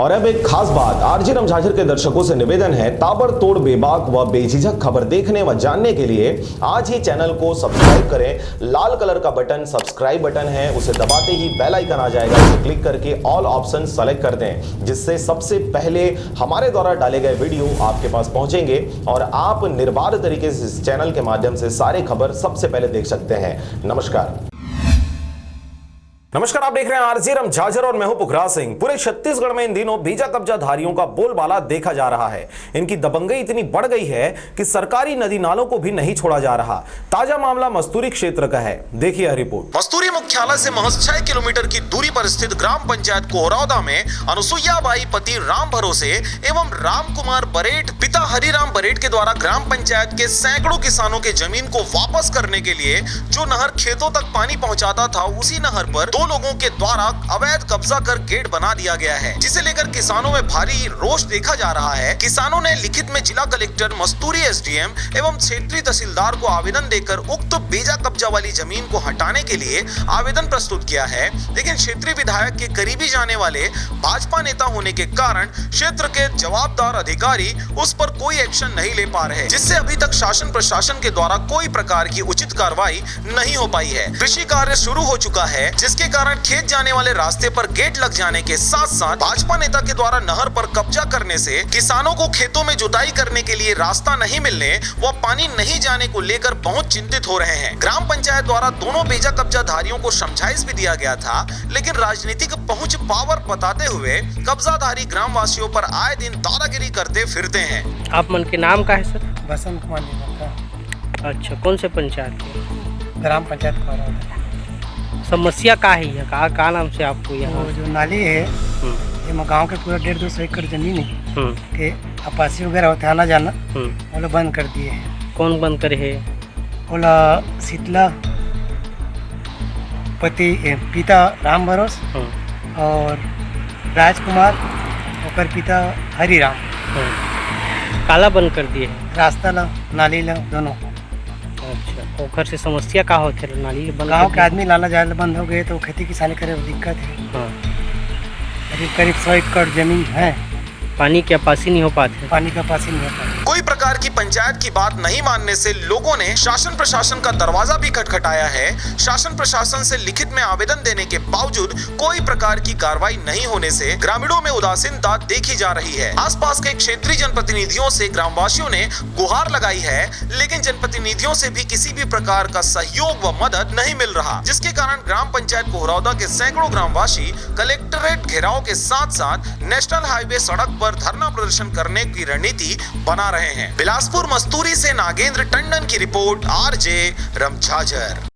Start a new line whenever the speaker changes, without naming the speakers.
और अब एक खास बात, आरजे रमझाझर के दर्शकों से निवेदन है, ताबड़तोड़ बेबाक व बेझिझक खबर देखने व जानने के लिए आज ही चैनल को सब्सक्राइब करें। लाल कलर का बटन सब्सक्राइब बटन है, उसे दबाते ही बेल आइकन आ जाएगा, उसे क्लिक करके ऑल ऑप्शन सेलेक्ट कर दें, जिससे सबसे पहले हमारे द्वारा डाले गए वीडियो आपके पास पहुंचेंगे और आप निर्बाध तरीके से इस चैनल के माध्यम से सारे खबर सबसे पहले देख सकते हैं। नमस्कार, आप देख रहे हैं आरजे रमझाझर और मैं हूं पुखराज सिंह। पूरे छत्तीसगढ़ में इन दिनों बीजा कब्जाधारियों का बोलबाला देखा जा रहा है। इनकी दबंगई इतनी बढ़ गई है कि सरकारी नदी नालों को भी नहीं छोड़ा जा रहा। ताजा मामला मस्तूरी क्षेत्र का है, देखिए यह रिपोर्ट। मस्तूरी मुख्यालय से महज 6 किलोमीटर की दूरी पर स्थित ग्राम पंचायत कोहरौदा में अनुसुईयाबाई पति राम भरोसे एवं राम कुमार बरेट पिता हरिराम बरेट के द्वारा ग्राम पंचायत के सैकड़ों किसानों के जमीन को वापस करने के लिए जो नहर खेतों तक पानी पहुंचाता था, उसी नहर पर दो लोगों के द्वारा अवैध कब्जा कर गेट बना दिया गया है, जिसे लेकर किसानों में भारी रोष देखा जा रहा है। किसानों ने लिखित में जिला कलेक्टर, मस्तूरी एसडीएम एवं क्षेत्रीय तहसीलदार को आवेदन देकर उक्त बेजा कब्जा वाली जमीन को हटाने के लिए आवेदन प्रस्तुत किया है, लेकिन क्षेत्रीय विधायक के करीबी जाने वाले भाजपा नेता होने के कारण क्षेत्र के जवाबदार अधिकारी उस पर कोई एक्शन नहीं ले पा रहे, जिससे अभी तक शासन प्रशासन के द्वारा कोई प्रकार की उचित कार्रवाई नहीं हो पाई है। कृषि कार्य शुरू हो चुका है, जिसके कारण खेत जाने वाले रास्ते पर गेट लग जाने के साथ साथ भाजपा नेता के द्वारा नहर पर कब्जा करने से किसानों को खेतों में जुताई करने के लिए रास्ता नहीं मिलने व पानी नहीं जाने को लेकर बहुत चिंतित हो रहे हैं। ग्राम पंचायत द्वारा दोनों बेजा कब्जाधारियों को समझाइश भी दिया गया था, लेकिन राजनीतिक पहुंच पावर बताते हुए कब्जाधारी ग्राम वासियों पर आए दिन दादागिरी करते फिरते हैं।
आप मन के नाम का है सर?
बसंत कुमार का।
अच्छा, कौन से पंचायत के?
ग्राम पंचायत कोहरौदा।
समस्या का है यह? का नाम से आपको यहाँ?
वो जो नाली है, ये गांव के पूरा 150-200 एकड़ जमीन है के अपासी वगैरह होते आना जाना, वो लोग बंद कर दिए हैं।
कौन बंद करे है?
बोला शीतला पति पिता राम भरोस और राजकुमार और पिता हरिराम
काला बंद कर दिए?
रास्ता ला नाली ला दोनों।
अच्छा, ओखर से समस्या का होते? नाली बंद,
गाँव के आदमी लाना जाए बंद हो गए तो खेती किसानी करे दिक्कत है। करीब 100 एकड़ जमीन है,
पानी की अपासी नहीं हो पाते,
पानी का पासी नहीं हो पाता।
कोई प्रकार की पंचायत की बात नहीं मानने से लोगों ने शासन प्रशासन का दरवाजा भी खटखटाया है। शासन प्रशासन से लिखित में आवेदन देने के बावजूद कोई प्रकार की कार्रवाई नहीं होने से ग्रामीणों में उदासीनता देखी जा रही है। आसपास के क्षेत्रीय जनप्रतिनिधियों से ग्रामवासियों ने गुहार लगाई है, लेकिन जनप्रतिनिधियों से भी किसी भी प्रकार का सहयोग व मदद नहीं मिल रहा, जिसके कारण ग्राम पंचायत कोहरौदा के सैकड़ों ग्रामवासी कलेक्टरेट घेराव के साथ साथ नेशनल हाईवे सड़क पर धरना प्रदर्शन करने की रणनीति बना रहे हैं। बिलासपुर मस्तूरी से नागेंद्र टंडन की रिपोर्ट, आरजे रमझाझर।